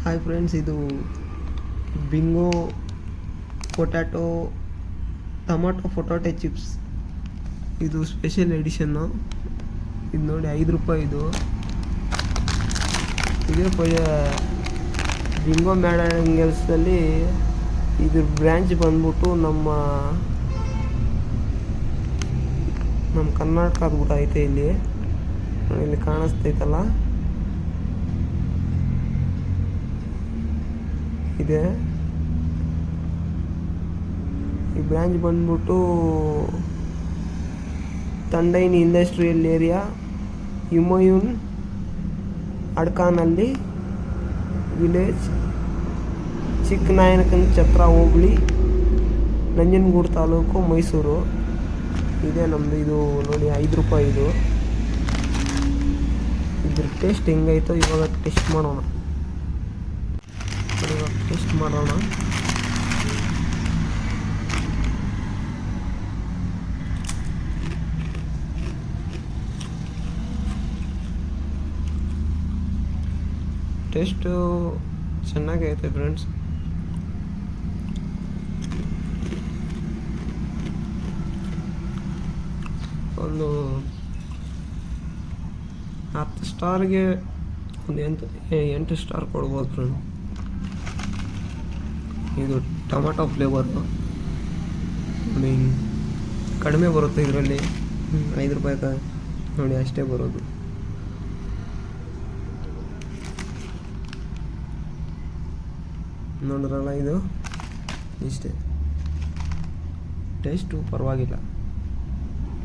Hi friends, ಇದು bingo tomato potato chips. ಇದು special ಎಡಿಷನ್ನು. ಇದು ನೋಡಿ, ₹5 ಇದು. ಬಿಂಗೋ ಮ್ಯಾಡಂಗಲ್ಸಲ್ಲಿ ಇದ್ರ ಬ್ರ್ಯಾಂಚ್ ಬಂದ್ಬಿಟ್ಟು ನಮ್ಮ ಕರ್ನಾಟಕದ ಊಟ ಐತೆ. ಇಲ್ಲಿ ಕಾಣಿಸ್ತೈತಲ್ಲ, ಇದೆ. ಈ ಬ್ರಾಂಚ್ ಬಂದ್ಬಿಟ್ಟು ತಂಡೈನ್ ಇಂಡಸ್ಟ್ರಿಯಲ್ ಏರಿಯಾ, ಹುಮಾಯೂನ್ ಅಡ್ಕಾನಲ್ಲಿ ವಿಲೇಜ್, ಚಿಕ್ಕನಾಯಕನ ಛತ್ರ ಹೋಬಳಿ, ನಂಜನಗೂಡು ತಾಲೂಕು, ಮೈಸೂರು. ಇದೆ ನಮ್ಮದು. ಇದು ನೋಡಿ, ₹5 ಇದು. ಇದ್ರ ಟೇಸ್ಟ್ ಹೆಂಗೈತೋ ಇವಾಗ ಟೆಸ್ಟ್ ಮಾಡೋಣ. ಟೇಸ್ಟು ಚೆನ್ನಾಗೈತೆ ಫ್ರೆಂಡ್ಸ್. ಒಂದು 10 ಸ್ಟಾರ್ಗೆ ಒಂದು 8 ಸ್ಟಾರ್ ಕೊಡ್ಬೋದು ಫ್ರೆಂಡ್. ಇದು ಟೊಮಾಟೊ ಫ್ಲೇವರು ಕಡಿಮೆ ಬರುತ್ತೆ ಇದರಲ್ಲಿ. ₹5 ನೋಡಿ, ಅಷ್ಟೇ ಬರೋದು. ನೋಡ್ರಲ್ಲ, ಇದು ಇಷ್ಟೇ. ಟೇಸ್ಟು ಪರವಾಗಿಲ್ಲ.